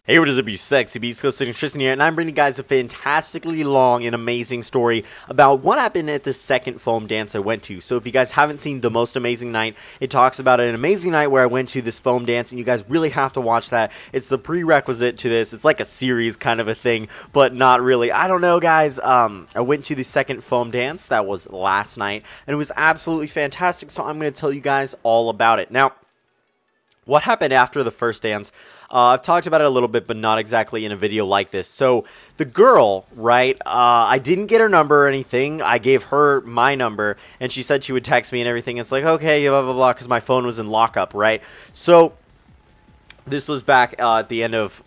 Hey, what is up, you sexy beasts? GhostSickness, Tristan here, and I'm bringing you guys a fantastically long and amazing story about what happened at the second foam dance I went to. So if you guys haven't seen The Most Amazing Night, it talks about an amazing night where I went to this foam dance, and you guys really have to watch that. It's the prerequisite to this. It's like a series kind of a thing, but not really. I don't know, guys. I went to the second foam dance. That was last night, and it was absolutely fantastic, so I'm going to tell you guys all about it. Now, what happened after the first dance? I've talked about it a little bit, but not exactly in a video like this. So, the girl, right, I didn't get her number or anything. I gave her my number, and she said she would text me and everything. It's like, okay, blah, blah, blah, because my phone was in lockup, right? So, this was back at the end of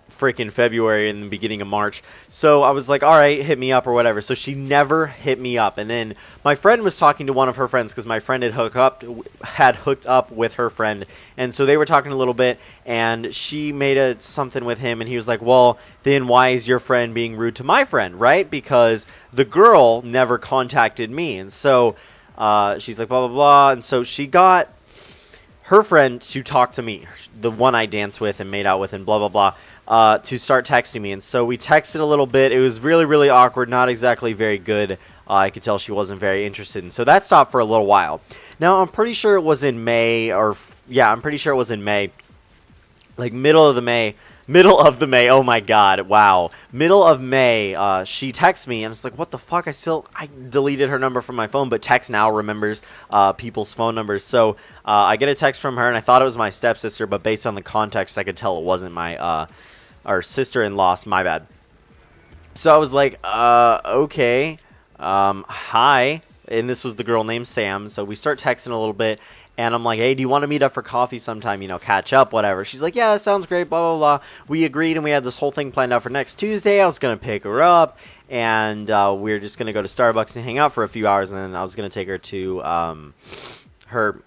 freaking February and the beginning of March. So I was like, all right, hit me up or whatever. So she never hit me up. And then my friend was talking to one of her friends because my friend had hooked up with her friend. And so they were talking a little bit, and she made something with him, and he was like, well, then why is your friend being rude to my friend, right? Because the girl never contacted me. And so she's like, blah, blah, blah. And so she got her friend to talk to me, the one I danced with and made out with and blah, blah, blah. To start texting me, and so we texted a little bit. It was really, really awkward, not exactly very good. I could tell she wasn't very interested, and so that stopped for a little while. Now, I'm pretty sure it was in May, I'm pretty sure it was in May, like middle of the May, oh my god, wow, middle of May, she texts me, and it's like, what the fuck, I deleted her number from my phone, but text now remembers people's phone numbers, so I get a text from her, and I thought it was my stepsister, but based on the context, I could tell it wasn't my, our sister-in-law, my bad. So I was like, okay, hi, and this was the girl named Sam, so we start texting a little bit, and I'm like, hey, do you want to meet up for coffee sometime, you know, catch up, whatever. She's like, yeah, that sounds great, blah, blah, blah. We agreed, and we had this whole thing planned out for next Tuesday. I was going to pick her up, and we were just going to go to Starbucks and hang out for a few hours, and then I was going to take her to her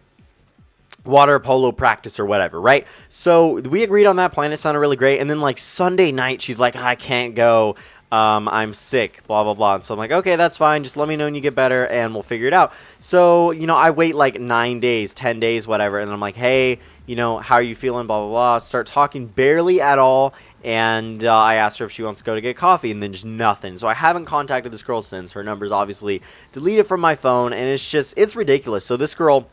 water polo practice or whatever, right? So we agreed on that plan. It sounded really great. And then like Sunday night, she's like, I can't go. I'm sick, blah, blah, blah. And so I'm like, okay, that's fine. Just let me know when you get better and we'll figure it out. So, you know, I wait like 9 days, 10 days, whatever. And I'm like, hey, you know, how are you feeling? Blah, blah, blah. Start talking barely at all. And I asked her if she wants to go to get coffee, and then just nothing. So I haven't contacted this girl since. Her number's obviously deleted from my phone, and it's ridiculous. So this girl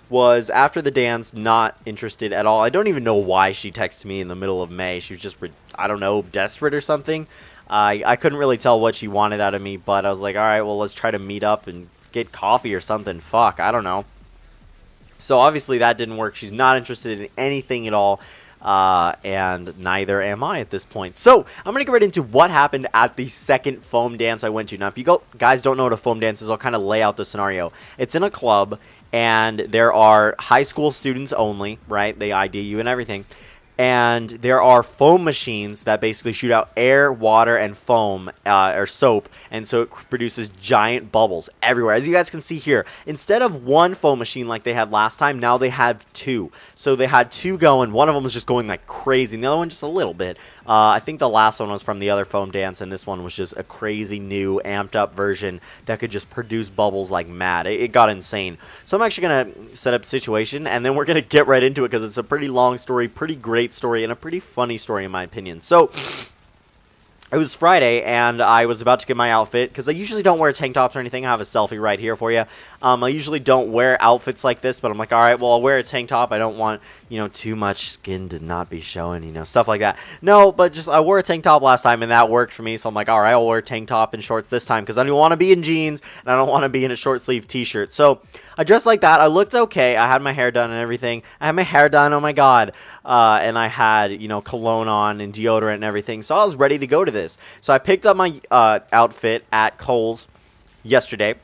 was, after the dance, not interested at all. I don't even know why she texted me in the middle of May. She was just, I don't know, desperate or something. I couldn't really tell what she wanted out of me, but I was like, all right, well, let's try to meet up and get coffee or something. Fuck, I don't know. So obviously that didn't work. She's not interested in anything at all, and neither am I at this point. So I'm going to get right into what happened at the second foam dance I went to. Now, if you guys don't know what a foam dance is, I'll kind of lay out the scenario. It's in a club, and there are high school students only, right? They ID you and everything. And there are foam machines that basically shoot out air, water, and foam, or soap, and so it produces giant bubbles everywhere. As you guys can see here, instead of one foam machine like they had last time, now they have two. So they had two going. One of them was just going like crazy, and the other one just a little bit. I think the last one was from the other foam dance, and this one was just a crazy new amped up version that could just produce bubbles like mad. It got insane. So I'm actually going to set up a situation, and then we're going to get right into it because it's a pretty long story, pretty great story, and a pretty funny story in my opinion. So it was Friday, and I was about to get my outfit, because I usually don't wear tank tops or anything. I have a selfie right here for you. I usually don't wear outfits like this, but I'm like, all right, well, I'll wear a tank top. I don't want, you know, too much skin to not be showing, you know, stuff like that. No, but just I wore a tank top last time, and that worked for me, so I'm like, all right, I'll wear a tank top and shorts this time, because I don't want to be in jeans, and I don't want to be in a short sleeve t-shirt. So I dressed like that. I looked okay. I had my hair done and everything. I had my hair done, oh my god. And I had, you know, cologne on and deodorant and everything. So I was ready to go to this. So I picked up my outfit at Kohl's yesterday.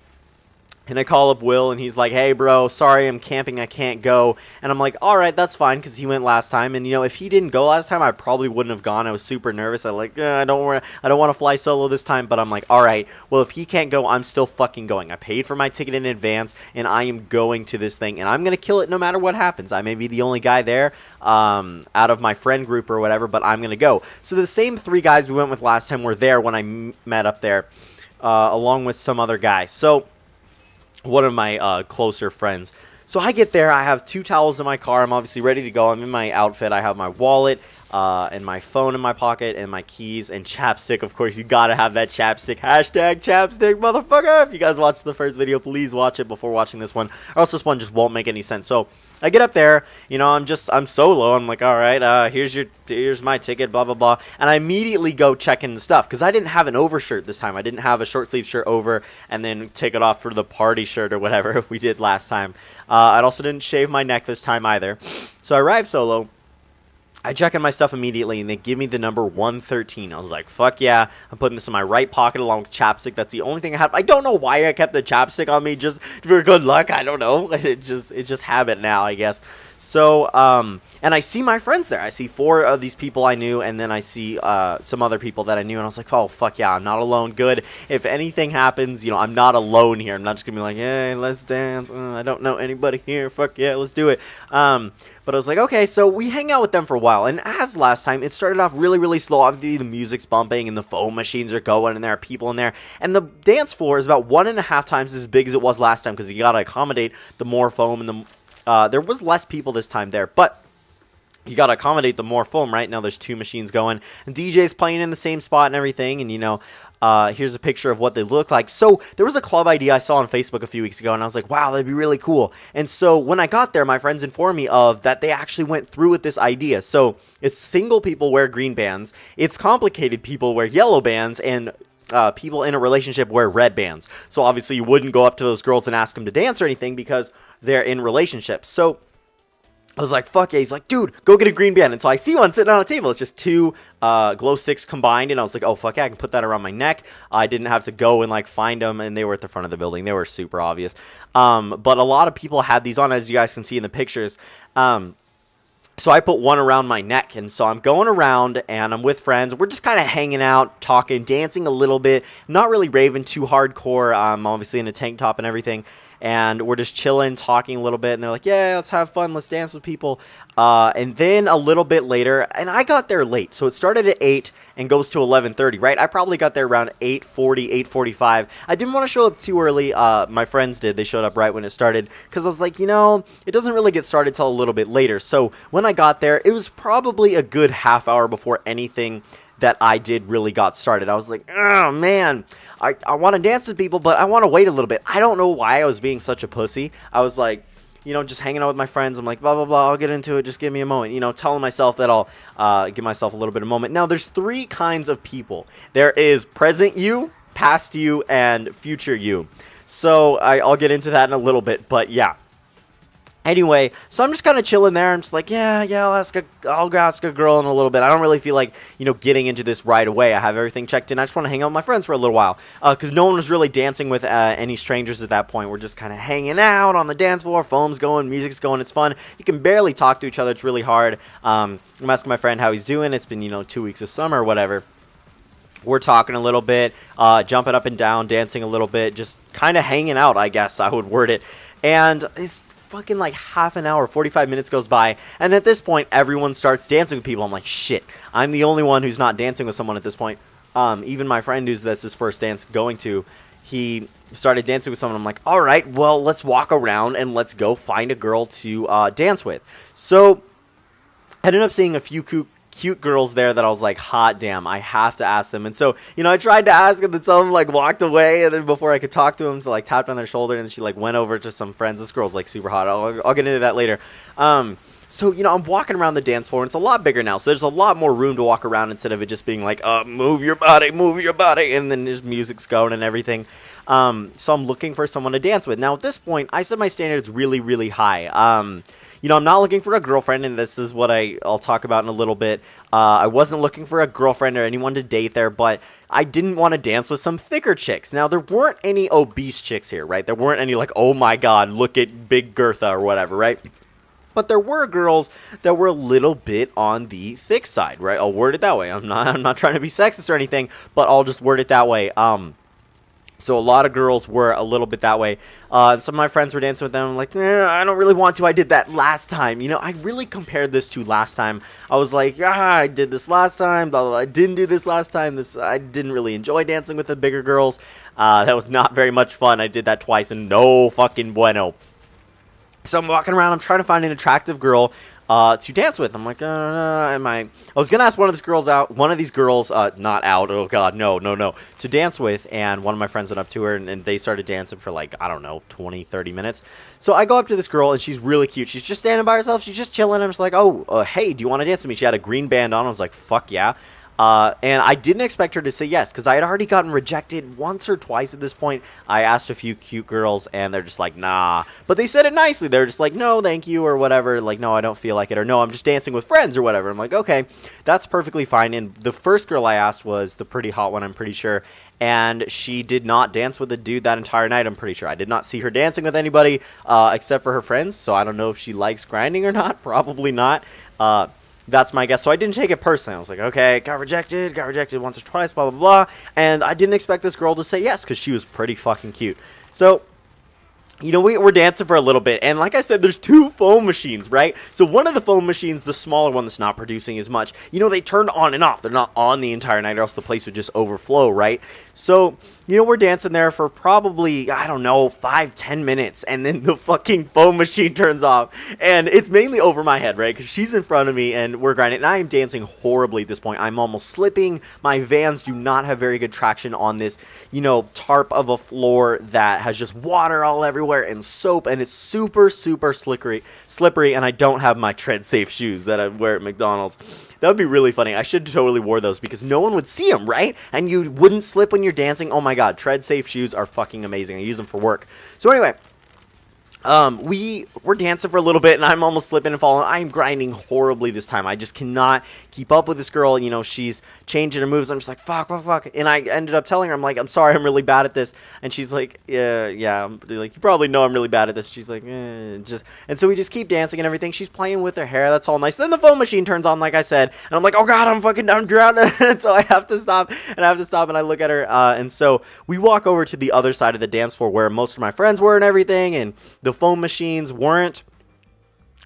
And I call up Will, and he's like, hey, bro, sorry, I'm camping, I can't go. And I'm like, all right, that's fine, because he went last time. And, you know, if he didn't go last time, I probably wouldn't have gone. I was super nervous. I like, I don't want to fly solo this time. But I'm like, all right, well, if he can't go, I'm still fucking going. I paid for my ticket in advance, and I am going to this thing. And I'm going to kill it no matter what happens. I may be the only guy there out of my friend group or whatever, but I'm going to go. So the same 3 guys we went with last time were there when I met up there, along with some other guy. So one of my closer friends. So I get there, I have 2 towels in my car, I'm obviously ready to go, I'm in my outfit, I have my wallet, and my phone in my pocket, and my keys, and chapstick. Of course, you gotta have that chapstick. Hashtag chapstick, motherfucker. If you guys watched the first video, please watch it before watching this one, or else this one just won't make any sense. So I get up there, you know, I'm solo. I'm like, all right, here's my ticket, blah blah blah, and I immediately go check in the stuff because I didn't have an overshirt this time. I didn't have a short sleeve shirt over and then take it off for the party shirt or whatever we did last time. I also didn't shave my neck this time either. So I arrived solo. I check in my stuff immediately, and they give me the number 113. I was like, fuck yeah, I'm putting this in my right pocket along with chapstick. That's the only thing I have. I don't know why I kept the chapstick on me, just for good luck. I don't know. It's just habit now, I guess. So, and I see my friends there. I see 4 of these people I knew, and then I see some other people that I knew, and I was like, oh, fuck yeah, I'm not alone. Good. If anything happens, you know, I'm not alone here. I'm not just going to be like, hey, let's dance. I don't know anybody here. Fuck yeah, let's do it. But I was like, okay, so we hang out with them for a while. And as last time, it started off really, really slow. Obviously, the music's bumping and the foam machines are going and there are people in there. And the dance floor is about 1.5 times as big as it was last time because you got to accommodate the more foam and there was less people this time there. But you got to accommodate the more foam, right? Now there's 2 machines going. And DJ's playing in the same spot and everything. And, you know, here's a picture of what they look like. So there was a club idea I saw on Facebook a few weeks ago, and I was like, wow, that'd be really cool. And so when I got there, my friends informed me of that they actually went through with this idea. So it's single people wear green bands. It's complicated people wear yellow bands, and people in a relationship wear red bands. So obviously you wouldn't go up to those girls and ask them to dance or anything because they're in relationships. So I was like, fuck yeah. He's like, dude, go get a green band. And so I see one sitting on a table. It's just 2 glow sticks combined. And I was like, oh, fuck yeah, I can put that around my neck. I didn't have to go and, like, find them. And they were at the front of the building. They were super obvious. But a lot of people had these on, as you guys can see in the pictures. So I put one around my neck. And so I'm going around, and I'm with friends. We're just kind of hanging out, talking, dancing a little bit. Not really raving too hardcore. I'm obviously in a tank top and everything. And we're just chilling, talking a little bit, and they're like, yeah, let's have fun, let's dance with people. And then a little bit later, and I got there late, so it started at 8 and goes to 11:30, right? I probably got there around 8:40, 8:45. I didn't want to show up too early. My friends did. They showed up right when it started, because I was like, you know, it doesn't really get started till a little bit later. So when I got there, it was probably a good half hour before anything that I did really got started. I was like, oh man, I want to dance with people, but I want to wait a little bit. I don't know why I was being such a pussy. I was like, you know, just hanging out with my friends. I'm like, blah, blah, blah, I'll get into it. Just give me a moment. You know, telling myself that I'll give myself a little bit of moment. Now, there's 3 kinds of people. There is present you, past you, and future you. So I'll get into that in a little bit, but yeah. Anyway, so I'm just kind of chilling there. I'm just like, yeah, I'll ask a girl in a little bit. I don't really feel like, you know, getting into this right away. I have everything checked in. I just want to hang out with my friends for a little while. Because no one was really dancing with any strangers at that point. We're just kind of hanging out on the dance floor. Foam's going, music's going. It's fun. You can barely talk to each other. It's really hard. I'm asking my friend how he's doing. It's been, you know, 2 weeks of summer or whatever. We're talking a little bit, jumping up and down, dancing a little bit, just kind of hanging out, I guess I would word it. And it's fucking like half an hour, 45 minutes goes by, and at this point, everyone starts dancing with people. I'm like, shit, I'm the only one who's not dancing with someone at this point. Even my friend that's his first dance going to, he started dancing with someone. I'm like, all right, well, let's walk around and let's go find a girl to dance with. So I ended up seeing a few cute girls there that I was like, hot damn, I have to ask them. And so, you know, I tried to ask, and then some of them like walked away, and then before I could talk to them, so like tapped on their shoulder, and then she like went over to some friends. This girl's like super hot. I'll get into that later. So, you know, I'm walking around the dance floor, and it's a lot bigger now, so there's a lot more room to walk around instead of it just being like, move your body, and then there's music's going and everything. So I'm looking for someone to dance with. Now, at this point, I set my standards really, really high. You know, I'm not looking for a girlfriend, and this is what I'll talk about in a little bit. I wasn't looking for a girlfriend or anyone to date there, but I didn't want to dance with some thicker chicks. Now, there weren't any obese chicks here, right? There weren't any like, oh my god, look at Big Gertha or whatever, right? But there were girls that were a little bit on the thick side, right? I'll word it that way. I'm not trying to be sexist or anything, but I'll just word it that way. So a lot of girls were a little bit that way. And some of my friends were dancing with them. I'm like, I don't really want to. I did that last time. You know, I really compared this to last time. I was like, I did this last time. Blah, blah, blah. I didn't do this last time. I didn't really enjoy dancing with the bigger girls. That was not very much fun. I did that twice, and no fucking bueno. So I'm walking around. I'm trying to find an attractive girl. to dance with. I'm like, I was gonna ask one of these girls out, not out, oh god, no, to dance with, and one of my friends went up to her, and they started dancing for like, I don't know, 20-30 minutes. So I go up to this girl, and she's really cute. She's just standing by herself, she's just chilling. I'm just like, oh, hey, do you want to dance with me? She had a green band on. I was like, fuck yeah. And I didn't expect her to say yes, because I had already gotten rejected once or twice at this point. I asked a few cute girls, and they're just like, nah. But they said it nicely. They're just like, no, thank you, or whatever. Like, no, I don't feel like it, or no, I'm just dancing with friends, or whatever. I'm like, okay, that's perfectly fine. And the first girl I asked was the pretty hot one, I'm pretty sure. And she did not dance with a dude that entire night, I'm pretty sure. I did not see her dancing with anybody except for her friends, so I don't know if she likes grinding or not. Probably not. That's my guess. So I didn't take it personally. I was like, okay, got rejected once or twice, blah, blah, blah. And I didn't expect this girl to say yes, because she was pretty fucking cute. So, you know, we're dancing for a little bit, and like I said, there's 2 foam machines, right? So one of the foam machines, the smaller one that's not producing as much, you know, they turn on and off. They're not on the entire night, or else the place would just overflow, right? So, you know, we're dancing there for probably, I don't know, 5-10 minutes, and then the fucking foam machine turns off, and it's mainly over my head, right? Because she's in front of me, and we're grinding, and I am dancing horribly at this point. I'm almost slipping. My Vans do not have very good traction on this, you know, tarp of a floor that has just water all everywhere and soap, and it's super, super slippery, and I don't have my tread-safe shoes that I wear at McDonald's. That would be really funny. I should have totally wore those, because no one would see them, right? And you wouldn't slip when you're dancing. Oh my god, tread-safe shoes are fucking amazing. I use them for work. So anyway, we're dancing for a little bit, and I'm almost slipping and falling. I'm grinding horribly this time. I just cannot keep up with this girl. You know, she's changing her moves. I'm just like, fuck. And I ended up telling her, I'm like, I'm sorry, I'm really bad at this. And she's like, yeah. I'm like, you probably know I'm really bad at this. She's like, just. And so we just keep dancing and everything. She's playing with her hair. That's all nice. Then the foam machine turns on, like I said, and I'm like, oh god, I'm drowning. And so I have to stop, and I look at her, and so we walk over to the other side of the dance floor where most of my friends were and everything, and the foam machines weren't,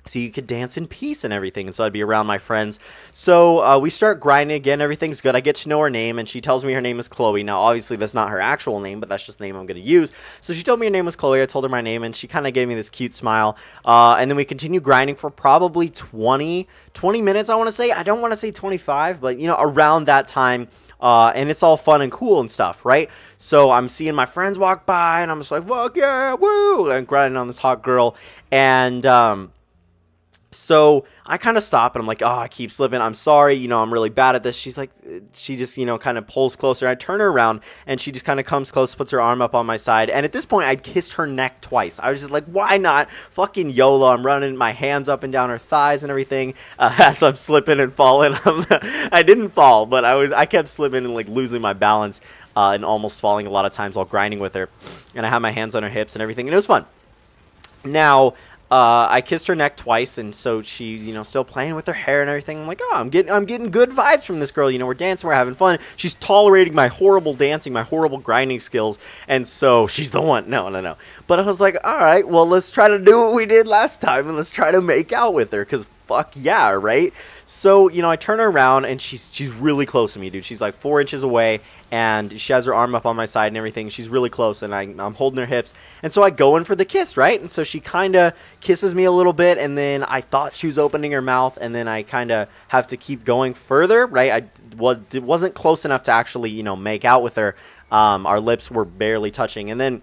so you could dance in peace and everything, and so I'd be around my friends. So we start grinding again, everything's good. I get to know her name, and she tells me her name is Chloe. Now obviously that's not her actual name, but that's just the name I'm going to use. So she told me her name was Chloe. I told her my name, and she kind of gave me this cute smile, and then we continue grinding for probably 20 minutes, I want to say. I don't want to say 25, but you know, around that time. And it's all fun and cool and stuff, right? So I'm seeing my friends walk by, and I'm just like, fuck yeah, woo! And grinding on this hot girl. And so I kind of stop, and I'm like, oh, I keep slipping. I'm sorry, you know, I'm really bad at this. She's like, she just, you know, kind of pulls closer. I turn her around, and she just kind of comes close, puts her arm up on my side. And at this point, I'd kissed her neck twice. I was just like, why not? Fucking YOLO. I'm running my hands up and down her thighs and everything as I'm slipping and falling. I didn't fall, but I kept slipping and like losing my balance and almost falling a lot of times while grinding with her. And I had my hands on her hips and everything, and it was fun. Now, I kissed her neck twice, and so she's, you know, still playing with her hair and everything. I'm like, oh, I'm getting good vibes from this girl. You know, we're dancing, we're having fun. She's tolerating my horrible dancing, my horrible grinding skills, and so she's the one. No. But I was like, all right, well, let's try to do what we did last time, and let's try to make out with her, because fuck yeah, right? So, you know, I turn her around, and she's really close to me, dude. She's like 4 inches away, and she has her arm up on my side and everything. She's really close, and I'm holding her hips. And so I go in for the kiss, right? And so she kind of kisses me a little bit, and then I thought she was opening her mouth, and then I kind of have to keep going further, right? It wasn't close enough to actually, you know, make out with her. Our lips were barely touching. And then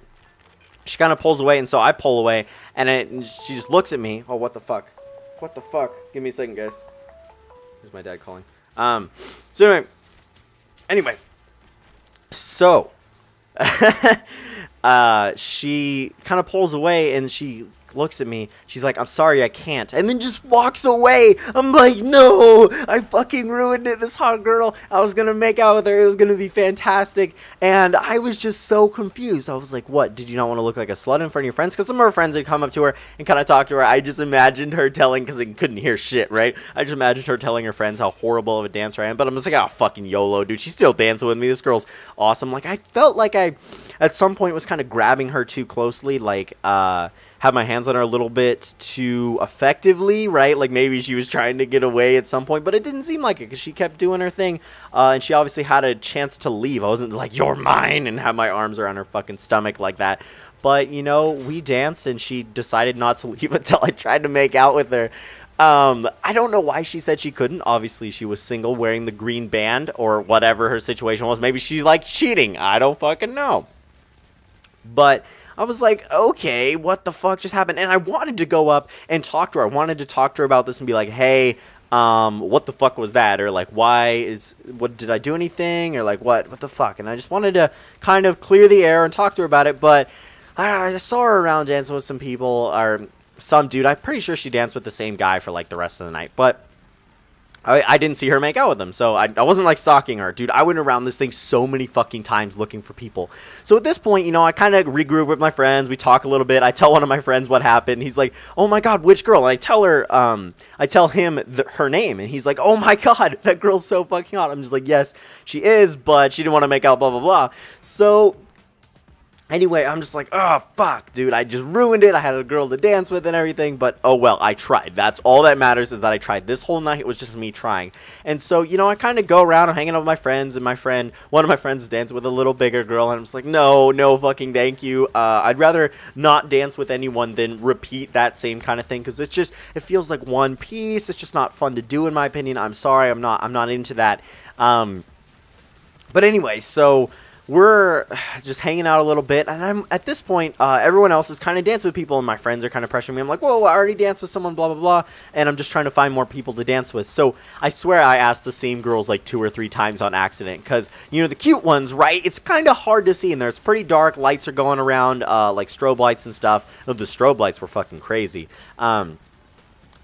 she kind of pulls away, and so I pull away, and she just looks at me. Oh, what the fuck? What the fuck? Give me a second, guys. Here's my dad calling. So anyway, so she kind of pulls away, and she looks at me. She's like, I'm sorry, I can't. And then just walks away. I'm like, no, I fucking ruined it. This hot girl, I was going to make out with her. It was going to be fantastic. And I was just so confused. I was like, what? Did you not want to look like a slut in front of your friends? Because some of her friends had come up to her and kind of talk to her. I just imagined her telling, because they couldn't hear shit, right? I just imagined her telling her friends how horrible of a dancer I am. But I'm just like, oh, fucking YOLO, dude. She's still dancing with me. This girl's awesome. Like, I felt like I, at some point, was kind of grabbing her too closely. Like, had my hands on her a little bit too effectively, right? Like maybe she was trying to get away at some point, but it didn't seem like it because she kept doing her thing, and she obviously had a chance to leave. I wasn't like, you're mine, and have my arms around her fucking stomach like that. But, you know, we danced, and she decided not to leave until I tried to make out with her. I don't know why she said she couldn't. Obviously, she was single, wearing the green band, or whatever her situation was. Maybe she's like cheating. I don't fucking know. But I was like, okay, what the fuck just happened? And I wanted to go up and talk to her. I wanted to talk to her about this and be like, hey, what the fuck was that? Or like, what did I do anything? Or like, what the fuck? And I just wanted to kind of clear the air and talk to her about it. But I saw her around dancing with some people, or some dude. I'm pretty sure she danced with the same guy for like the rest of the night. But I didn't see her make out with him, so I wasn't like stalking her. Dude, I went around this thing so many fucking times looking for people. So at this point, you know, I kind of regroup with my friends. We talk a little bit. I tell one of my friends what happened. He's like, oh my god, which girl? And I tell him her name, and he's like, oh my god, that girl's so fucking hot. I'm just like, yes, she is, but she didn't want to make out, blah, blah, blah. So anyway, I'm just like, oh, fuck, dude, I just ruined it. I had a girl to dance with and everything, but oh well, I tried. That's all that matters, is that I tried. This whole night, it was just me trying. And so, you know, I kind of go around, I'm hanging out with my friends, and one of my friends is dancing with a little bigger girl, and I'm just like, no fucking thank you. I'd rather not dance with anyone than repeat that same kind of thing, because it feels like one piece. It's just not fun to do, in my opinion. I'm sorry, I'm not into that. But anyway, so we're just hanging out a little bit, and I'm at this point, everyone else is kind of dancing with people, and my friends are kind of pressuring me. I'm like, whoa, I already danced with someone, blah, blah, blah, and I'm just trying to find more people to dance with. So I swear I asked the same girls like 2 or 3 times on accident, because, you know, the cute ones, right, it's kind of hard to see in there. It's pretty dark, lights are going around, like strobe lights and stuff. Oh, the strobe lights were fucking crazy.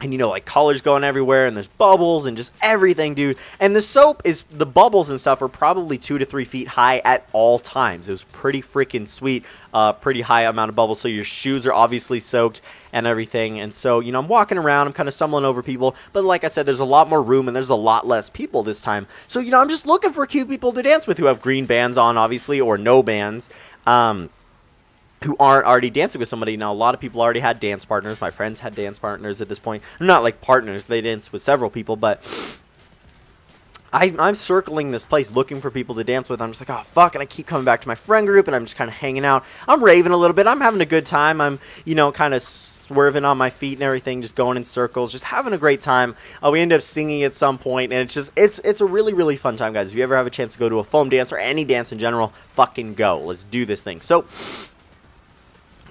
And, you know, like, colors going everywhere, and there's bubbles and just everything, dude. And the bubbles and stuff are probably 2 to 3 feet high at all times. It was pretty freaking sweet, pretty high amount of bubbles, so your shoes are obviously soaked and everything. And so, you know, I'm walking around, I'm kind of stumbling over people, but like I said, there's a lot more room, and there's a lot less people this time. So, you know, I'm just looking for cute people to dance with who have green bands on, obviously, or no bands. Who aren't already dancing with somebody. Now, a lot of people already had dance partners. My friends had dance partners at this point. Not like partners. They danced with several people, but I'm circling this place looking for people to dance with. I'm just like, oh, fuck, and I keep coming back to my friend group, and I'm just kind of hanging out. I'm raving a little bit. I'm having a good time. I'm, you know, kind of swerving on my feet and everything, just going in circles, just having a great time. We end up singing at some point, and it's a really, really fun time, guys. If you ever have a chance to go to a foam dance or any dance in general, fucking go. Let's do this thing. So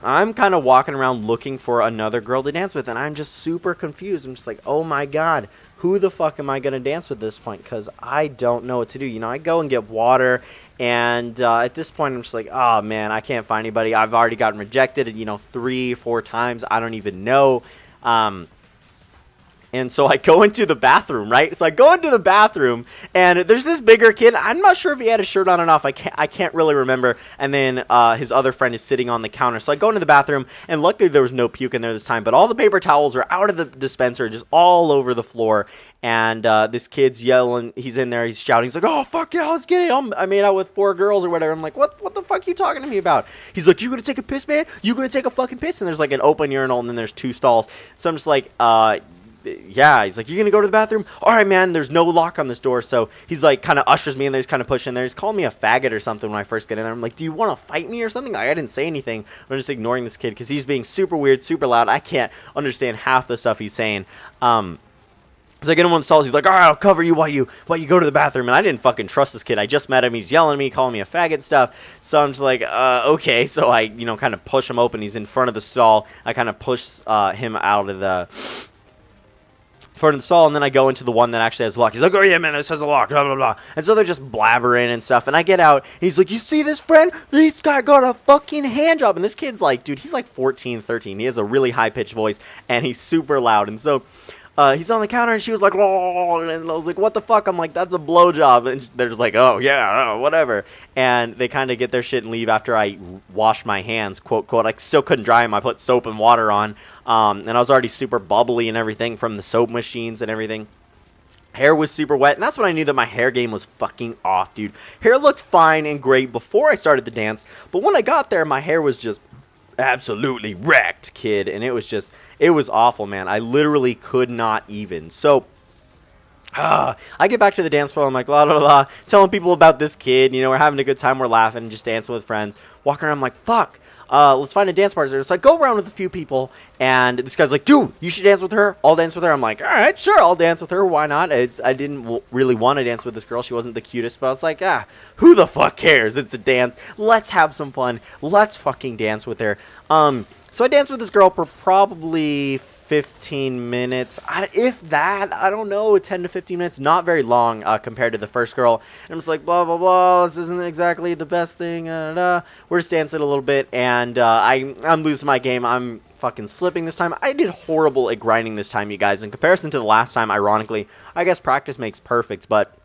I'm kind of walking around looking for another girl to dance with, and I'm just super confused. I'm just like, oh my god, who the fuck am I going to dance with at this point? Because I don't know what to do. You know, I go and get water, and at this point, I'm just like, oh man, I can't find anybody. I've already gotten rejected, you know, 3 or 4 times. I don't even know. And so I go into the bathroom, right? So I go into the bathroom, and there's this bigger kid. I'm not sure if he had a shirt on or off. I can't really remember. And then his other friend is sitting on the counter. So I go into the bathroom, and luckily there was no puke in there this time. But all the paper towels are out of the dispenser, just all over the floor. And this kid's yelling. He's in there. He's shouting. He's like, oh, fuck yeah, let's get it. I made out with 4 girls or whatever. I'm like, what the fuck are you talking to me about? He's like, you gonna take a piss, man? You gonna take a fucking piss? And there's like an open urinal, and then there's 2 stalls. So I'm just like, yeah, he's like, you gonna go to the bathroom? All right, man, there's no lock on this door. So he's like, kind of ushers me in there. He's kind of pushing in there. He's calling me a faggot or something when I first get in there. I'm like, do you want to fight me or something? Like, I didn't say anything. I'm just ignoring this kid because he's being super weird, super loud. I can't understand half the stuff he's saying. So I get him on the stalls. He's like, all right, I'll cover you while you go to the bathroom. And I didn't fucking trust this kid. I just met him. He's yelling at me, calling me a faggot and stuff. So I'm just like, okay. So I, you know, kind of push him open. He's in front of the stall. I kind of push him out of the front of the stall, and then I go into the one that actually has a lock. He's like, oh yeah, man, this has a lock, blah, blah, blah. And so they're just blabbering and stuff, and I get out, and he's like, you see this, friend? This guy got a fucking hand job. And this kid's like, dude, he's like 14, 13. He has a really high-pitched voice, and he's super loud. And so he's on the counter, and she was like, whoa, and I was like, what the fuck? I'm like, that's a blowjob. And they're just like, oh, yeah, whatever. And they kind of get their shit and leave after I wash my hands, quote, quote. I still couldn't dry them. I put soap and water on, and I was already super bubbly and everything from the soap machines and everything. Hair was super wet, and that's when I knew that my hair game was fucking off, dude. Hair looked fine and great before I started the dance, but when I got there, my hair was just absolutely wrecked, kid, and it was awful, man. I literally could not even. So I get back to the dance floor. I'm like, blah, blah, blah, telling people about this kid. You know, we're having a good time. We're laughing, just dancing with friends. Walking around, I'm like, fuck. let's find a dance partner. So I go around with a few people, and this guy's like, dude, you should dance with her. I'll dance with her. I'm like, all right, sure, I'll dance with her. Why not? I didn't really want to dance with this girl. She wasn't the cutest, but I was like, who the fuck cares? It's a dance. Let's have some fun. Let's fucking dance with her. So I danced with this girl for probably 15 minutes, if that. I don't know, 10 to 15 minutes, not very long compared to the first girl. And I'm just like, blah blah blah, this isn't exactly the best thing. We're just dancing a little bit, and I'm losing my game. I'm fucking slipping this time. I did horrible at grinding this time, you guys. In comparison to the last time, ironically, I guess practice makes perfect, but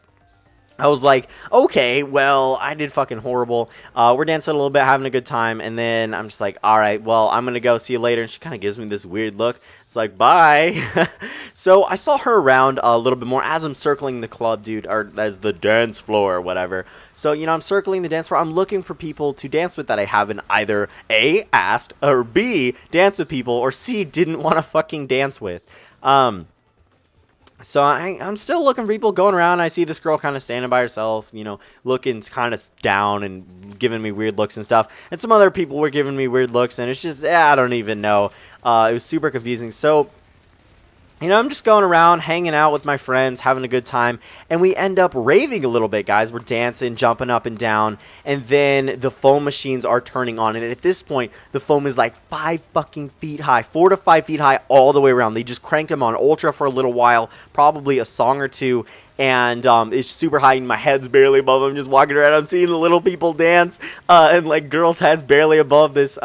I was like, okay, well, I did fucking horrible. We're dancing a little bit, having a good time, and then I'm just like, all right, well, I'm going to go see you later. And she kind of gives me this weird look. It's like, bye. So I saw her around a little bit more as I'm circling the club, dude, or as the dance floor or whatever. So, you know, I'm circling the dance floor. I'm looking for people to dance with that I haven't either A, asked, or B, dance with people, or C, didn't want to fucking dance with. So I'm still looking for people going around. I see this girl kind of standing by herself, you know, looking kind of down and giving me weird looks and stuff. And some other people were giving me weird looks, and it's just, I don't even know. It was super confusing. So, you know, I'm just going around, hanging out with my friends, having a good time, and we end up raving a little bit, guys. We're dancing, jumping up and down, and then the foam machines are turning on, and at this point, the foam is like 5 fucking feet high, 4 to 5 feet high all the way around. They just cranked them on ultra for a little while, probably a song or two, and it's super high, and my head's barely above them. I'm just walking around, I'm seeing the little people dance, and like girls' heads barely above this,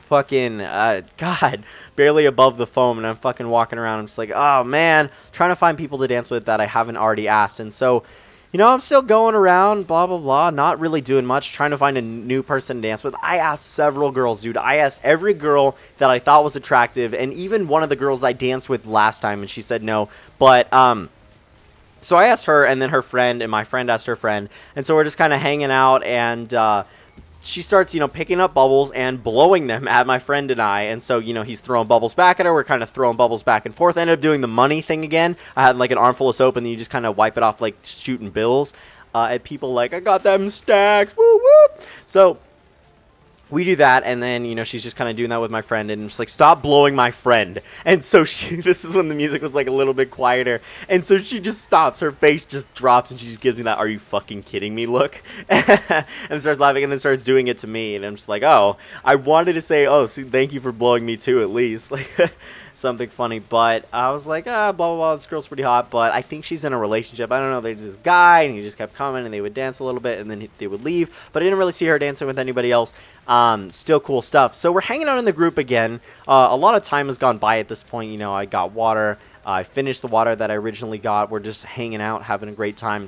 God, barely above the foam, and I'm fucking walking around. I'm just like, oh man, trying to find people to dance with that I haven't already asked. And so, you know, I'm still going around, blah blah blah, not really doing much, trying to find a new person to dance with. I asked several girls, dude. I asked every girl that I thought was attractive, and even one of the girls I danced with last time, and she said no. But so I asked her, and then her friend, and my friend asked her friend, and so we're just kind of hanging out, and she starts, you know, picking up bubbles and blowing them at my friend and I. And so, you know, he's throwing bubbles back at her. We're kind of throwing bubbles back and forth. I ended up doing the money thing again. I had like an armful of soap, and then you just kind of wipe it off like shooting bills at people like, I got them stacks. Woo woo. So we do that, and then, you know, she's just kind of doing that with my friend, and just like, stop blowing my friend. And so this is when the music was like a little bit quieter, and so she just stops, her face just drops, and she just gives me that, are you fucking kidding me look, and starts laughing, and then starts doing it to me, and I'm just like, oh, I wanted to say, oh, see, thank you for blowing me too, at least, like, something funny, but I was like, blah blah blah, this girl's pretty hot, but I think she's in a relationship. I don't know, there's this guy, and he just kept coming, and they would dance a little bit, and then they would leave, but I didn't really see her dancing with anybody else. Still cool stuff. So we're hanging out in the group again. A lot of time has gone by at this point. You know, I got water, I finished the water that I originally got. We're just hanging out, having a great time.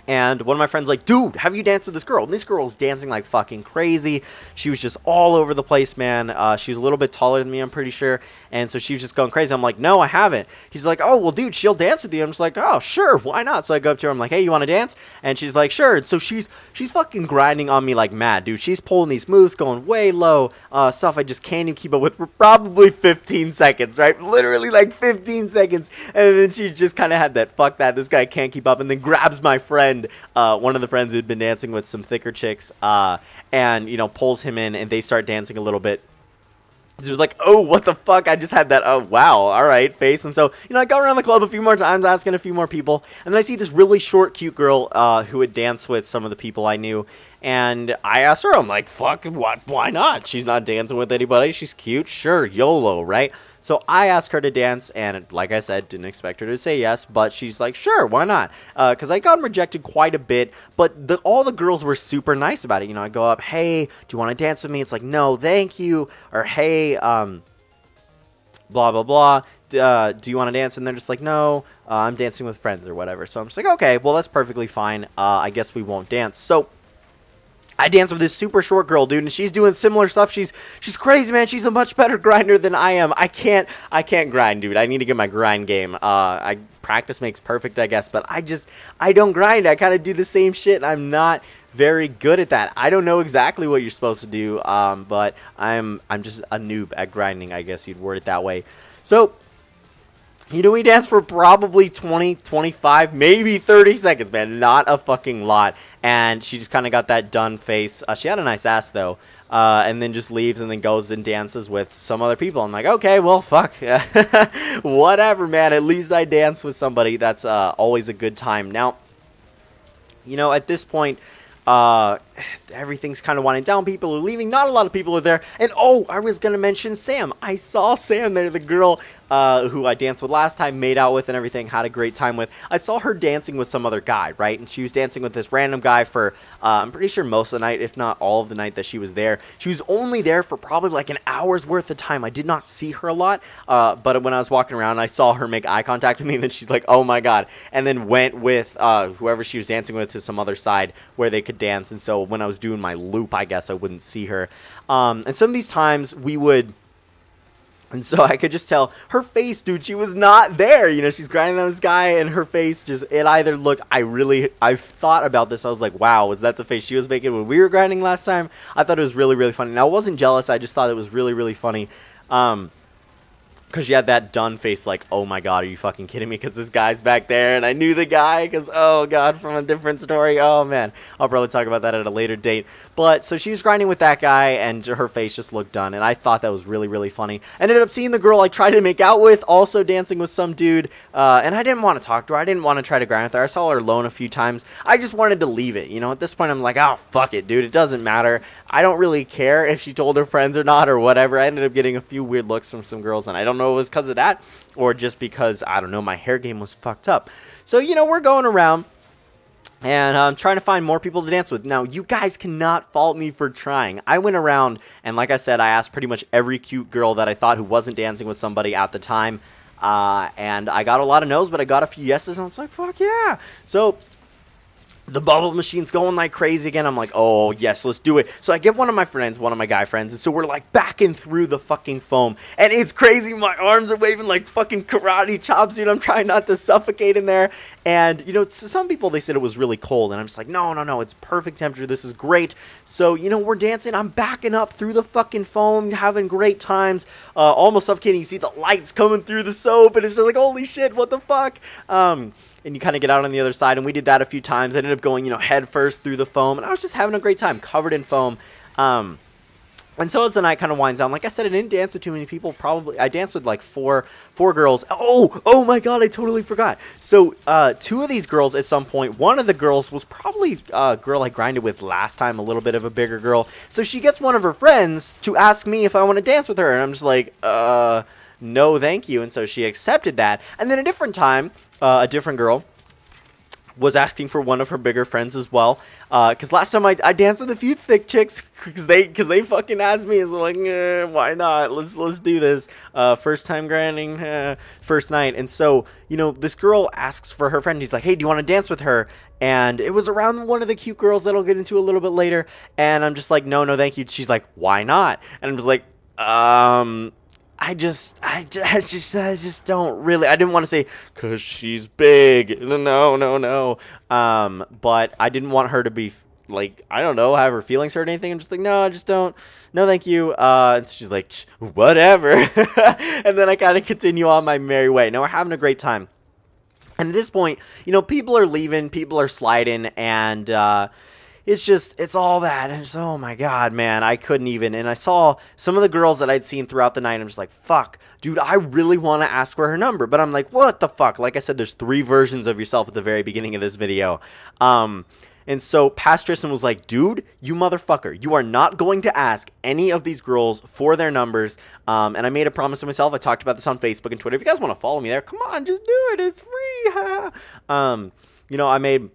And one of my friends like, dude, have you danced with this girl? And this girl was dancing like fucking crazy. She was just all over the place, man. She was a little bit taller than me, I'm pretty sure. And so she was just going crazy. I'm like, no, I haven't. He's like, oh, well, dude, she'll dance with you. I'm just like, oh, sure, why not? So I go up to her. I'm like, hey, you want to dance? And she's like, sure. And so she's fucking grinding on me like mad, dude. She's pulling these moves, going way low, stuff I just can't even keep up with for probably 15 seconds, right? Literally like 15 seconds. And then she just kind of had that, fuck that, this guy can't keep up. And then grabs my friend, one of the friends who'd been dancing with some thicker chicks, and, you know, pulls him in, and they start dancing a little bit. It was like, oh, what the fuck? I just had that, oh, wow, all right, face. And so, you know, I got around the club a few more times, asking a few more people. And then I see this really short, cute girl who would dance with some of the people I knew. And I asked her, I'm like, fuck, what? Why not? She's not dancing with anybody. She's cute. Sure, YOLO, right? So I asked her to dance, and like I said, didn't expect her to say yes, but she's like, sure, why not? Because I got rejected quite a bit, but all the girls were super nice about it. You know, I go up, hey, do you want to dance with me? It's like, no, thank you. Or, hey, blah, blah, blah. Do you want to dance? And they're just like, no, I'm dancing with friends or whatever. So I'm just like, okay, well, that's perfectly fine. I guess we won't dance. So I danced with this super short girl, dude, and she's doing similar stuff. She's crazy, man. She's a much better grinder than I am. I can't grind, dude. I need to get my grind game. Practice makes perfect, I guess, but I don't grind. I kind of do the same shit, and I'm not very good at that. I don't know exactly what you're supposed to do, but I'm just a noob at grinding, I guess you'd word it that way. So, you know, we danced for probably 20, 25, maybe 30 seconds, man. Not a fucking lot. and she just kind of got that done face. She had a nice ass, though. And then just leaves and then goes and dances with some other people. I'm like, okay, well, fuck. Whatever, man. At least I dance with somebody. That's always a good time. Now, you know, at this point, everything's kind of winding down. People are leaving. Not a lot of people are there. And, oh, I was going to mention Sam. I saw Sam there, the girl who I danced with last time, made out with and everything, had a great time with. I saw her dancing with some other guy, right? And she was dancing with this random guy for, I'm pretty sure most of the night, if not all of the night that she was there. She was only there for probably like an hour's worth of time. I did not see her a lot, but when I was walking around, I saw her make eye contact with me, and then she's like, oh my god, and then went with whoever she was dancing with to some other side where they could dance. And so when I was doing my loop, I guess I wouldn't see her. And some of these times we would... And so I could just tell her face, dude, she was not there. You know, she's grinding on this guy, and her face just, it either looked, I've thought about this. I was like, wow, was that the face she was making when we were grinding last time? I thought it was really, really funny. Now, I wasn't jealous. I just thought it was really, really funny. Because she had that done face like, oh my god, are you fucking kidding me? Because this guy's back there, and I knew the guy because, oh god, from a different story. Oh man, I'll probably talk about that at a later date. But, so she was grinding with that guy, and her face just looked done, and I thought that was really, really funny. I ended up seeing the girl I tried to make out with, also dancing with some dude, and I didn't want to talk to her. I didn't want to try to grind with her. I saw her alone a few times. I just wanted to leave it, you know? At this point, I'm like, oh, fuck it, dude. It doesn't matter. I don't really care if she told her friends or not or whatever. I ended up getting a few weird looks from some girls, and I don't know if it was because of that or just because, I don't know, my hair game was fucked up. So, you know, we're going around, and I'm trying to find more people to dance with. Now, you guys cannot fault me for trying. I went around, and like I said, I asked pretty much every cute girl that I thought who wasn't dancing with somebody at the time. And I got a lot of no's, but I got a few yeses, and I was like, fuck yeah. So the bubble machine's going like crazy again. I'm like, oh, yes, let's do it. So I get one of my friends, one of my guy friends, and so we're like backing through the fucking foam. And it's crazy. My arms are waving like fucking karate chops, dude. I'm trying not to suffocate in there. And, you know, to some people, they said it was really cold. And I'm just like, no, no, no, it's perfect temperature. This is great. So, you know, we're dancing. I'm backing up through the fucking foam, having great times, almost suffocating. You see the lights coming through the soap, and it's just like, holy shit, what the fuck? And you kind of get out on the other side, and we did that a few times. I ended up going, you know, head first through the foam, and I was just having a great time, covered in foam. And so as the night kind of winds down, like I said, I didn't dance with too many people. Probably, I danced with like four girls. Oh my god, I totally forgot. So, two of these girls at some point, one of the girls was probably a girl I grinded with last time, a little bit of a bigger girl. So she gets one of her friends to ask me if I want to dance with her, and I'm just like, no thank you. And so she accepted that. And then a different time, a different girl was asking for one of her bigger friends as well, because last time I danced with a few thick chicks because they fucking asked me. So like, why not? Let's do this. First time grinding, first night. And so, you know, this girl asks for her friend. He's like, hey, do you want to dance with her? And it was around one of the cute girls that I'll get into a little bit later. And I'm just like, no thank you. She's like, why not? And I'm just like, I just don't really, I didn't want to say, cause she's big, no, but I didn't want her to be, like, I don't know, have her feelings hurt or anything. I'm just like, no, I just don't, no thank you, and so she's like, whatever, and then I kind of continue on my merry way. Now we're having a great time, and at this point, you know, people are leaving, people are sliding, and, it's all that. And oh my god, man, I couldn't even. And I saw some of the girls that I'd seen throughout the night. I'm just like, fuck, dude, I really want to ask for her number. But I'm like, what the fuck? Like I said, there's 3 versions of yourself at the very beginning of this video. And so past Tristan was like, dude, you motherfucker, you are not going to ask any of these girls for their numbers. And I made a promise to myself. I talked about this on Facebook and Twitter. If you guys want to follow me there, come on, just do it. It's free. You know,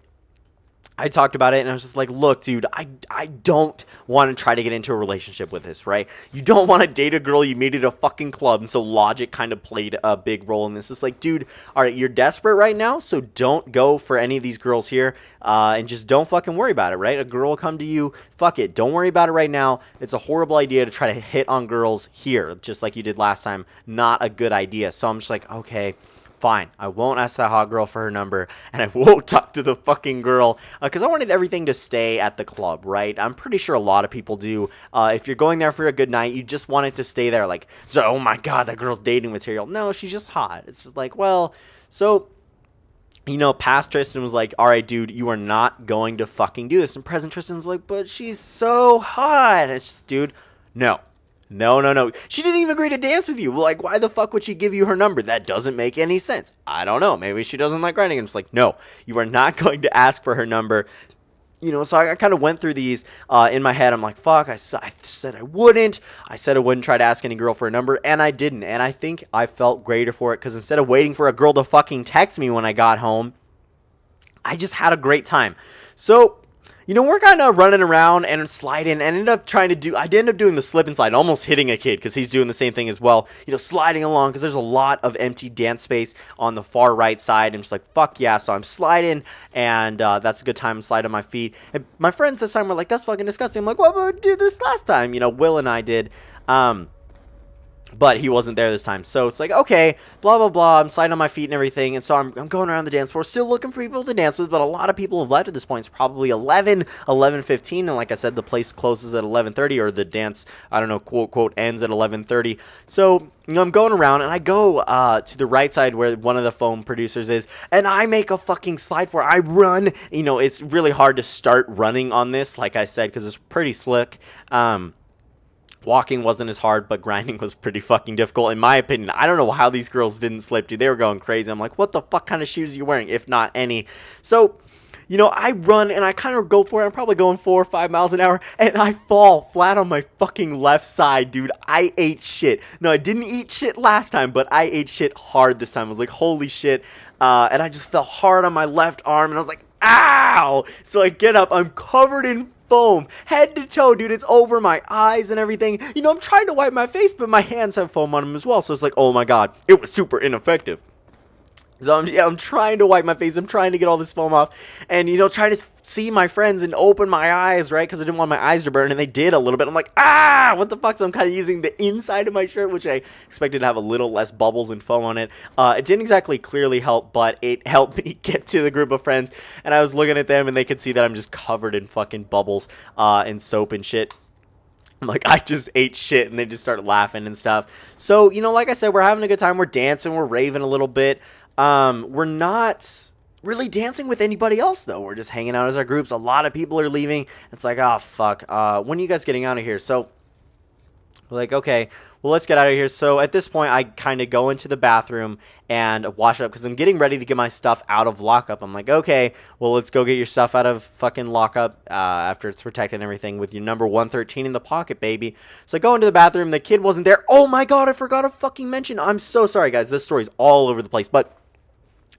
I talked about it, and I was just like, look, dude, I don't want to try to get into a relationship with this, right? You don't want to date a girl you meet at a fucking club, and so logic kind of played a big role in this. It's like, dude, all right, you're desperate right now, so don't go for any of these girls here, and just don't fucking worry about it, right? A girl will come to you, fuck it, don't worry about it right now. It's a horrible idea to try to hit on girls here, just like you did last time. Not a good idea. So I'm just like, okay, fine, I won't ask that hot girl for her number, and I won't talk to the fucking girl, because I wanted everything to stay at the club, right? I'm pretty sure a lot of people do. If you're going there for a good night, you just want it to stay there, like, so, oh my god, that girl's dating material. No, she's just hot. It's just like, well, so you know, past Tristan was like, all right, dude, you are not going to fucking do this. And present Tristan's like, but she's so hot. And it's just, dude, no. No, no, no. She didn't even agree to dance with you. Like, why the fuck would she give you her number? That doesn't make any sense. I don't know. Maybe she doesn't like grinding. And it's like, no, you are not going to ask for her number. You know, so I kind of went through these in my head. I'm like, fuck, I said I wouldn't. I said I wouldn't try to ask any girl for a number, and I didn't. And I think I felt greater for it, because instead of waiting for a girl to fucking text me when I got home, I just had a great time. So, you know, we're kind of running around and sliding, and ended up trying to do, I ended up doing the slip and slide, almost hitting a kid, because he's doing the same thing as well. You know, sliding along, because there's a lot of empty dance space on the far right side. I'm just like, fuck yeah. So I'm sliding, and that's a good time to slide on my feet. And my friends this time were like, that's fucking disgusting. I'm like, well, we did this last time. You know, Will and I did. But he wasn't there this time. So it's like, okay, blah, blah, blah. I'm sliding on my feet and everything. And so I'm going around the dance floor, still looking for people to dance with. But a lot of people have left at this point. It's probably 11:15. And like I said, the place closes at 11:30, or the dance, I don't know, quote, quote, ends at 11:30. So, you know, I'm going around, and I go to the right side where one of the foam producers is. And I make a fucking slide for it. I run. You know, it's really hard to start running on this, like I said, because it's pretty slick. Walking wasn't as hard, but grinding was pretty fucking difficult, in my opinion. I don't know how these girls didn't slip, dude. They were going crazy. I'm like, what the fuck kind of shoes are you wearing, if not any? So, you know, I run, and I kind of go for it. I'm probably going 4 or 5 miles an hour, and I fall flat on my fucking left side, dude. I ate shit. No, I didn't eat shit last time, but I ate shit hard this time. I was like, holy shit. And I just fell hard on my left arm, and I was like, ow! So I get up. I'm covered in foam, head to toe, dude. It's over my eyes and everything. You know, I'm trying to wipe my face, but my hands have foam on them as well. So it's like, oh my god, it was super ineffective. So I'm trying to wipe my face. I'm trying to get all this foam off, and you know, try to see my friends and open my eyes, right? Because I didn't want my eyes to burn, and they did a little bit. I'm like, ah, what the fuck? So I'm kind of using the inside of my shirt, which I expected to have a little less bubbles and foam on it. It didn't exactly clearly help, but it helped me get to the group of friends, and I was looking at them, and they could see that I'm just covered in fucking bubbles and soap and shit. I'm like, I just ate shit, and they just started laughing and stuff. So, you know, like I said, we're having a good time. We're dancing. We're raving a little bit. We're not really dancing with anybody else, though. We're just hanging out as our groups. A lot of people are leaving. It's like, oh, fuck. When are you guys getting out of here? So, we're like, okay, well, let's get out of here. So, at this point, I kind of go into the bathroom and wash up, because I'm getting ready to get my stuff out of lockup. I'm like, okay, well, let's go get your stuff out of fucking lockup after it's protected and everything, with your number 113 in the pocket, baby. So I go into the bathroom. The kid wasn't there. Oh, my God, I forgot to fucking mention. I'm so sorry, guys. This story's all over the place, but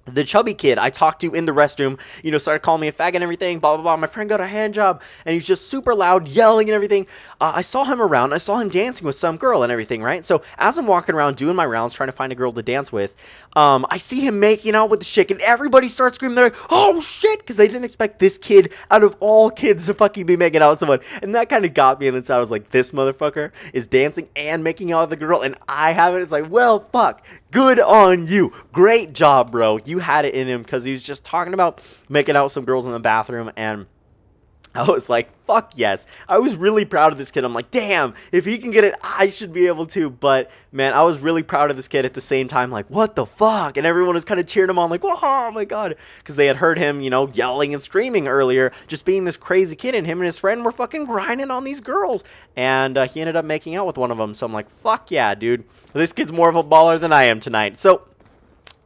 the chubby kid I talked to in the restroom, you know, started calling me a fag and everything, blah, blah, blah. My friend got a hand job, and he was just super loud, yelling and everything. I saw him around. I saw him dancing with some girl and everything, right? So as I'm walking around doing my rounds, trying to find a girl to dance with, I see him making out with the chick, and everybody starts screaming. They're like, oh, shit, because they didn't expect this kid, out of all kids, to fucking be making out with someone. And that kind of got me, and then so I was like, this motherfucker is dancing and making out with the girl, and I haven't. It's like, well, fuck. Good on you. Great job, bro. You had it in him, because he was just talking about making out with some girls in the bathroom, and I was like, fuck yes. I was really proud of this kid. I'm like, damn, if he can get it, I should be able to. But, man, I was really proud of this kid at the same time. Like, what the fuck? And everyone was kind of cheering him on, like, oh, my God. Because they had heard him, you know, yelling and screaming earlier, just being this crazy kid. And him and his friend were fucking grinding on these girls. And he ended up making out with one of them. So I'm like, fuck yeah, dude. This kid's more of a baller than I am tonight. So,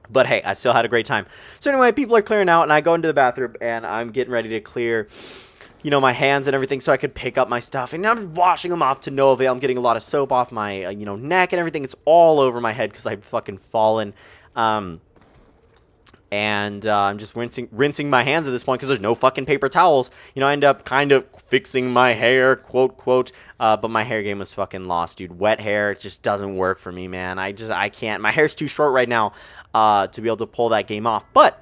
but hey, I still had a great time. So anyway, people are clearing out, and I go into the bathroom, and I'm getting ready to clear, you know, my hands and everything so I could pick up my stuff. And I'm washing them off to no avail. I'm getting a lot of soap off my, you know, neck and everything. It's all over my head because I've fucking fallen. And I'm just rinsing my hands at this point because there's no fucking paper towels. You know, I end up kind of fixing my hair, quote, quote. But my hair game was fucking lost, dude. Wet hair, it just doesn't work for me, man. I can't. My hair's too short right now to be able to pull that game off. But,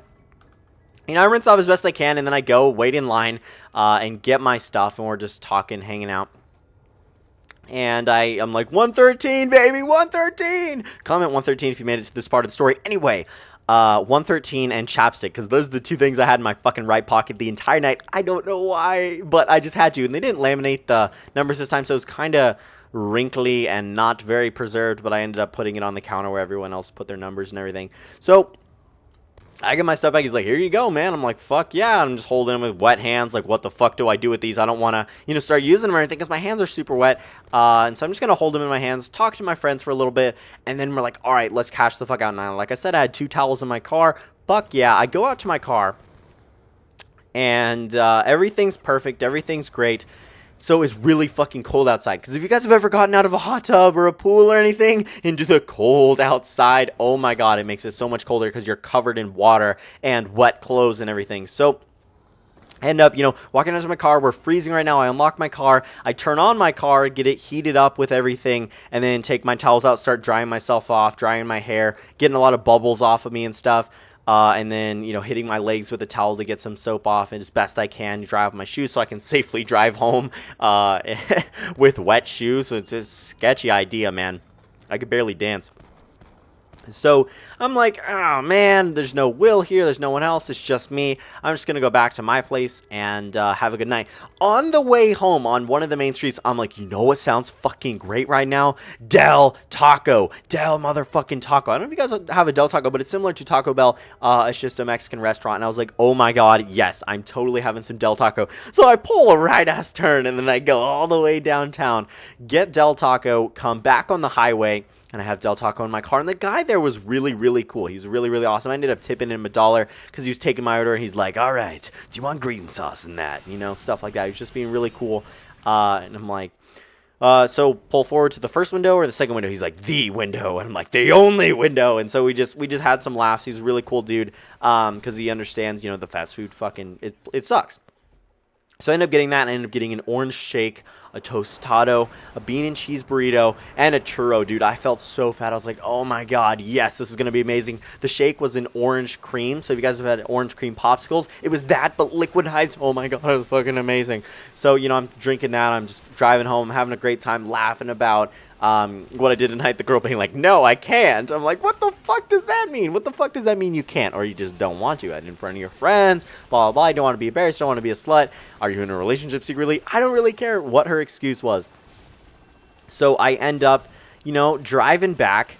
you know, I rinse off as best I can, and then I go wait in line and get my stuff, and we're just talking, hanging out. And I'm like, 113, baby, 113! Comment 113 if you made it to this part of the story. Anyway, 113 and chapstick, because those are the two things I had in my fucking right pocket the entire night. I don't know why, but I just had to. And they didn't laminate the numbers this time, so it was kind of wrinkly and not very preserved, but I ended up putting it on the counter where everyone else put their numbers and everything. So I get my stuff back. He's like, here you go, man. I'm like, fuck yeah. I'm just holding them with wet hands. Like, what the fuck do I do with these? I don't want to, you know, start using them or anything because my hands are super wet. And so I'm just going to hold them in my hands, talk to my friends for a little bit. And then we're like, all right, let's cash the fuck out. And like I said, I had 2 towels in my car. Fuck yeah. I go out to my car and everything's perfect. Everything's great. So it's really fucking cold outside. Because if you guys have ever gotten out of a hot tub or a pool or anything into the cold outside, oh my god, it makes it so much colder because you're covered in water and wet clothes and everything. So I end up, you know, walking into my car. We're freezing right now. I unlock my car. I turn on my car, get it heated up with everything, and then take my towels out, start drying myself off, drying my hair, getting a lot of bubbles off of me and stuff. And then, you know, hitting my legs with a towel to get some soap off and as best I can dry off my shoes so I can safely drive home with wet shoes. So it's a sketchy idea, man. I could barely dance. So I'm like, oh man, there's no Will here. There's no one else. It's just me. I'm just going to go back to my place and have a good night. On the way home on one of the main streets, I'm like, you know what sounds fucking great right now? Del Taco. Del motherfucking Taco. I don't know if you guys have a Del Taco, but it's similar to Taco Bell. It's just a Mexican restaurant. And I was like, oh my god, yes, I'm totally having some Del Taco. So I pull a right-ass turn and then I go all the way downtown, get Del Taco, come back on the highway, and I have Del Taco in my car. And the guy there was really, really cool. He was really, really awesome. I ended up tipping him $1 because he was taking my order. And he's like, all right, do you want green sauce in that? You know, stuff like that. He was just being really cool. And I'm like, so pull forward to the first window or the second window? He's like, the window. And I'm like, the only window. And so we just had some laughs. He's a really cool dude because he understands, you know, the fast food fucking, it sucks. So I ended up getting that, and I ended up getting an orange shake, a tostado, a bean and cheese burrito, and a churro, dude. I felt so fat. I was like, oh my god, yes, this is going to be amazing. The shake was an orange cream, so if you guys have had orange cream popsicles, it was that, but liquidized. Oh my god, it was fucking amazing. So, you know, I'm drinking that. I'm just driving home, having a great time, laughing about what I did tonight. The girl being like, no, I can't. I'm like, what the fuck does that mean? What the fuck does that mean you can't? Or you just don't want to? In front of your friends, blah, blah, blah. I don't want to be embarrassed. Don't want to be a slut. Are you in a relationship secretly? I don't really care what her excuse was. So I end up, you know, driving back,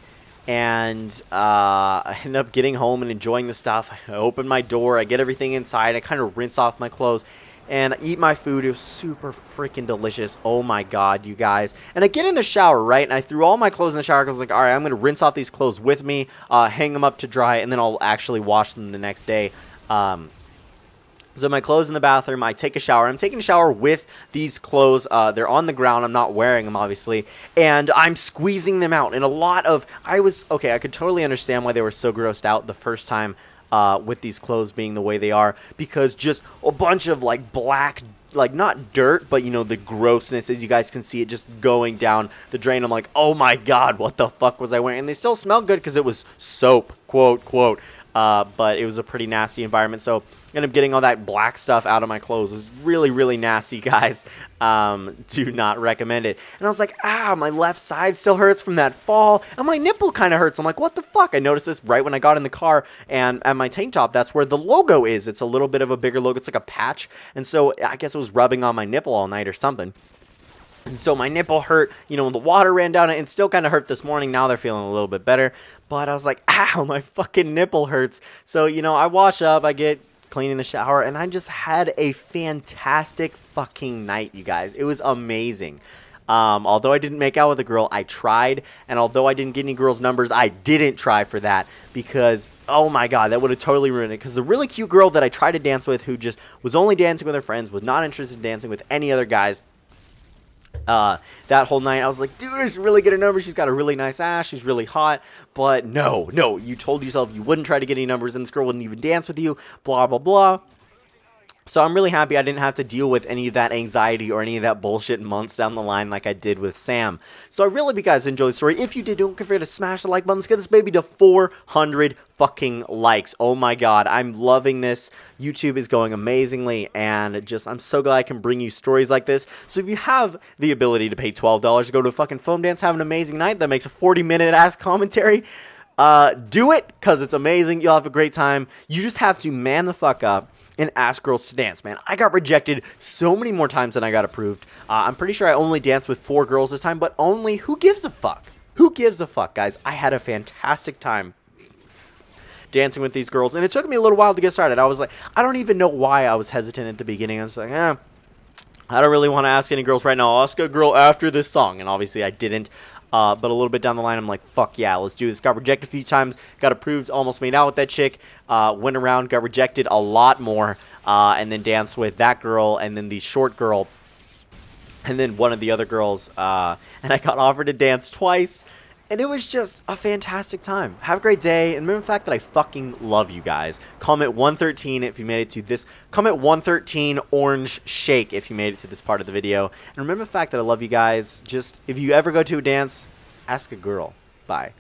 and I end up getting home and enjoying the stuff. I open my door. I get everything inside. I kind of rinse off my clothes and eat my food. It was super freaking delicious. Oh my god, you guys. And I get in the shower, right? And I threw all my clothes in the shower because I was like, all right, I'm going to rinse off these clothes with me, hang them up to dry, and then I'll actually wash them the next day. So my clothes in the bathroom, I take a shower. I'm taking a shower with these clothes. They're on the ground. I'm not wearing them, obviously. And I'm squeezing them out. And a lot of, I could totally understand why they were so grossed out the first time with these clothes being the way they are. Because just a bunch of, like, black, like, not dirt, but, you know, the grossness, as you guys can see it just going down the drain. I'm like, oh my god, what the fuck was I wearing? And they still smell good because it was soap, quote, quote. But it was a pretty nasty environment, so I ended up getting all that black stuff out of my clothes. It was really, really nasty, guys. Do not recommend it. And I was like, my left side still hurts from that fall, and my nipple kind of hurts. I'm like, what the fuck? I noticed this right when I got in the car, and at my tank top, that's where the logo is. It's a little bit of a bigger logo. It's like a patch, and so I guess it was rubbing on my nipple all night or something. And so my nipple hurt, you know, when the water ran down it, and still kind of hurt this morning. Now they're feeling a little bit better. But I was like, ow, my fucking nipple hurts. So, you know, I wash up, I get clean in the shower, and I just had a fantastic fucking night, you guys. It was amazing. Although I didn't make out with a girl, I tried. And although I didn't get any girls' numbers, I didn't try for that. Because, oh my god, that would have totally ruined it. Because the really cute girl that I tried to dance with, who just was only dancing with her friends, was not interested in dancing with any other guys, that whole night, I was like, dude, I should really get her number. She's got a really nice ass. She's really hot. But no, you told yourself you wouldn't try to get any numbers, and this girl wouldn't even dance with you, blah, blah, blah. So I'm really happy I didn't have to deal with any of that anxiety or any of that bullshit months down the line like I did with Sam. So I really hope you guys enjoyed the story. If you did, don't forget to smash the like button. Let's get this baby to 400 fucking likes. Oh my god, I'm loving this. YouTube is going amazingly, and just, I'm so glad I can bring you stories like this. So if you have the ability to pay $12 to go to a fucking foam dance, have an amazing night that makes a 40-minute ass commentary, do it, because it's amazing. You'll have a great time. You just have to man the fuck up and ask girls to dance, man. I got rejected so many more times than I got approved. I'm pretty sure I only danced with 4 girls this time, but only, who gives a fuck? Who gives a fuck, guys? I had a fantastic time. dancing with these girls, and it took me a little while to get started. I was like, I don't even know why I was hesitant at the beginning. I was like, I don't really want to ask any girls right now. I'll ask a girl after this song, and obviously I didn't. But a little bit down the line, I'm like, fuck yeah, let's do this. Got rejected a few times, got approved, almost made out with that chick, went around, got rejected a lot more, and then danced with that girl, and then the short girl, and then one of the other girls, and I got offered to dance twice, and it was just a fantastic time. Have a great day, and remember the fact that I fucking love you guys. Comment 113 if you made it to this. Comment 113 orange shake if you made it to this part of the video. And remember the fact that I love you guys. Just, if you ever go to a dance, ask a girl. Bye.